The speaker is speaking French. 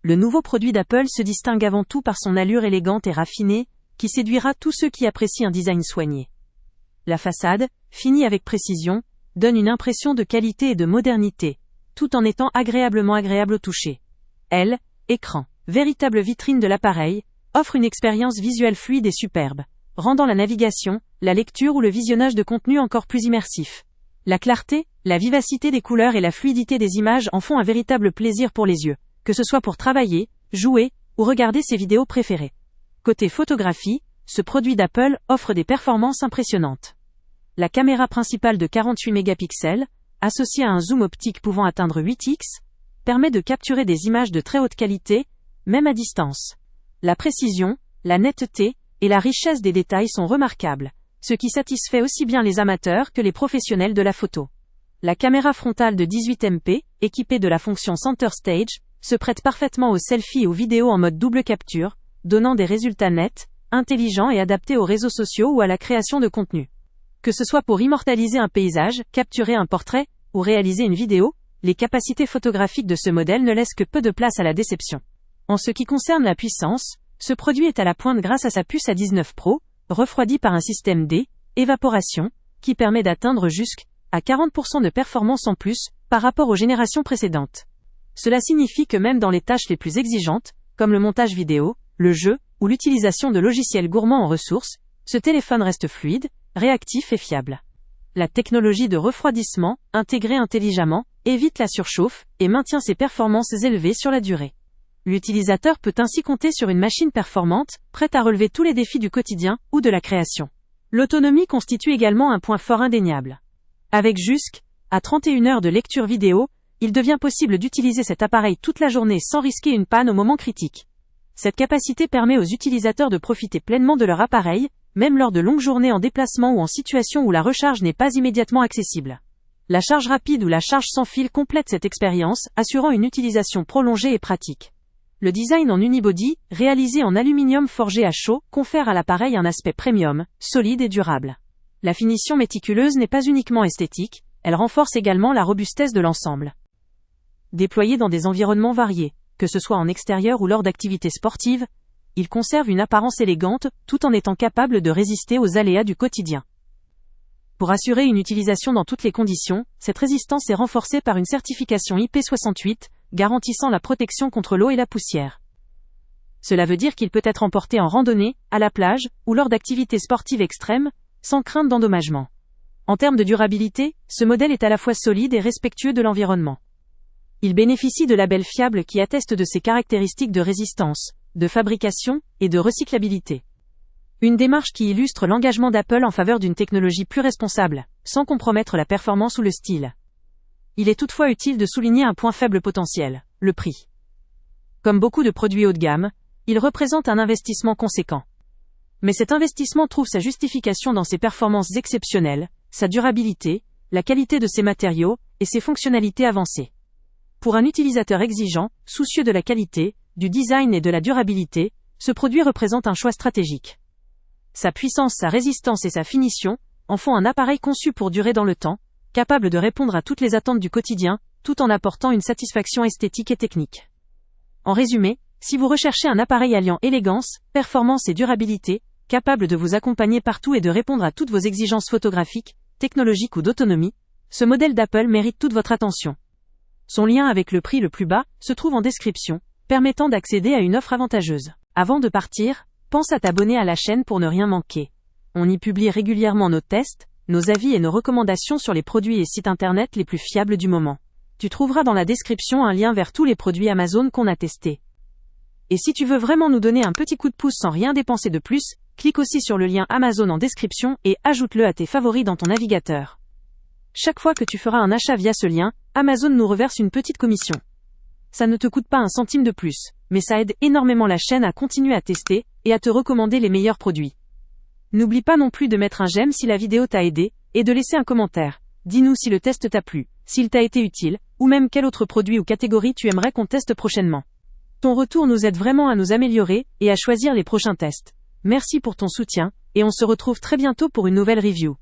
Le nouveau produit d'Apple se distingue avant tout par son allure élégante et raffinée, qui séduira tous ceux qui apprécient un design soigné. La façade, finie avec précision, donne une impression de qualité et de modernité, tout en étant agréablement agréable au toucher. Écran, véritable vitrine de l'appareil, offre une expérience visuelle fluide et superbe, rendant la navigation, la lecture ou le visionnage de contenu encore plus immersif. La clarté, la vivacité des couleurs et la fluidité des images en font un véritable plaisir pour les yeux, que ce soit pour travailler, jouer, ou regarder ses vidéos préférées. Côté photographie, ce produit d'Apple offre des performances impressionnantes. La caméra principale de 48 mégapixels, associée à un zoom optique pouvant atteindre 8x, permet de capturer des images de très haute qualité, même à distance. La précision, la netteté et la richesse des détails sont remarquables, ce qui satisfait aussi bien les amateurs que les professionnels de la photo. La caméra frontale de 18 MP, équipée de la fonction Center Stage, se prête parfaitement aux selfies et aux vidéos en mode double capture, donnant des résultats nets, intelligents et adaptés aux réseaux sociaux ou à la création de contenu. Que ce soit pour immortaliser un paysage, capturer un portrait, ou réaliser une vidéo, les capacités photographiques de ce modèle ne laissent que peu de place à la déception. En ce qui concerne la puissance, ce produit est à la pointe grâce à sa puce A19 Pro, refroidie par un système d'évaporation, qui permet d'atteindre jusqu'à 40% de performance en plus, par rapport aux générations précédentes. Cela signifie que même dans les tâches les plus exigeantes, comme le montage vidéo, le jeu, ou l'utilisation de logiciels gourmands en ressources, ce téléphone reste fluide, réactif et fiable. La technologie de refroidissement, intégrée intelligemment, évite la surchauffe et maintient ses performances élevées sur la durée. L'utilisateur peut ainsi compter sur une machine performante, prête à relever tous les défis du quotidien ou de la création. L'autonomie constitue également un point fort indéniable. Avec jusqu'à 31 heures de lecture vidéo, il devient possible d'utiliser cet appareil toute la journée sans risquer une panne au moment critique. Cette capacité permet aux utilisateurs de profiter pleinement de leur appareil, même lors de longues journées en déplacement ou en situation où la recharge n'est pas immédiatement accessible. La charge rapide ou la charge sans fil complète cette expérience, assurant une utilisation prolongée et pratique. Le design en unibody, réalisé en aluminium forgé à chaud, confère à l'appareil un aspect premium, solide et durable. La finition méticuleuse n'est pas uniquement esthétique, elle renforce également la robustesse de l'ensemble. Déployé dans des environnements variés, que ce soit en extérieur ou lors d'activités sportives, il conserve une apparence élégante, tout en étant capable de résister aux aléas du quotidien. Pour assurer une utilisation dans toutes les conditions, cette résistance est renforcée par une certification IP68, garantissant la protection contre l'eau et la poussière. Cela veut dire qu'il peut être emporté en randonnée, à la plage, ou lors d'activités sportives extrêmes, sans crainte d'endommagement. En termes de durabilité, ce modèle est à la fois solide et respectueux de l'environnement. Il bénéficie de labels fiables qui attestent de ses caractéristiques de résistance, de fabrication et de recyclabilité. Une démarche qui illustre l'engagement d'Apple en faveur d'une technologie plus responsable, sans compromettre la performance ou le style. Il est toutefois utile de souligner un point faible potentiel, le prix. Comme beaucoup de produits haut de gamme, il représente un investissement conséquent. Mais cet investissement trouve sa justification dans ses performances exceptionnelles, sa durabilité, la qualité de ses matériaux et ses fonctionnalités avancées. Pour un utilisateur exigeant, soucieux de la qualité, du design et de la durabilité, ce produit représente un choix stratégique. Sa puissance, sa résistance et sa finition en font un appareil conçu pour durer dans le temps, capable de répondre à toutes les attentes du quotidien, tout en apportant une satisfaction esthétique et technique. En résumé, si vous recherchez un appareil alliant élégance, performance et durabilité, capable de vous accompagner partout et de répondre à toutes vos exigences photographiques, technologiques ou d'autonomie, ce modèle d'Apple mérite toute votre attention. Son lien avec le prix le plus bas se trouve en description, permettant d'accéder à une offre avantageuse. Avant de partir, pense à t'abonner à la chaîne pour ne rien manquer. On y publie régulièrement nos tests, nos avis et nos recommandations sur les produits et sites internet les plus fiables du moment. Tu trouveras dans la description un lien vers tous les produits Amazon qu'on a testés. Et si tu veux vraiment nous donner un petit coup de pouce sans rien dépenser de plus, clique aussi sur le lien Amazon en description et ajoute-le à tes favoris dans ton navigateur. Chaque fois que tu feras un achat via ce lien, Amazon nous reverse une petite commission. Ça ne te coûte pas un centime de plus, mais ça aide énormément la chaîne à continuer à tester et à te recommander les meilleurs produits. N'oublie pas non plus de mettre un j'aime si la vidéo t'a aidé, et de laisser un commentaire. Dis-nous si le test t'a plu, s'il t'a été utile, ou même quel autre produit ou catégorie tu aimerais qu'on teste prochainement. Ton retour nous aide vraiment à nous améliorer et à choisir les prochains tests. Merci pour ton soutien, et on se retrouve très bientôt pour une nouvelle review.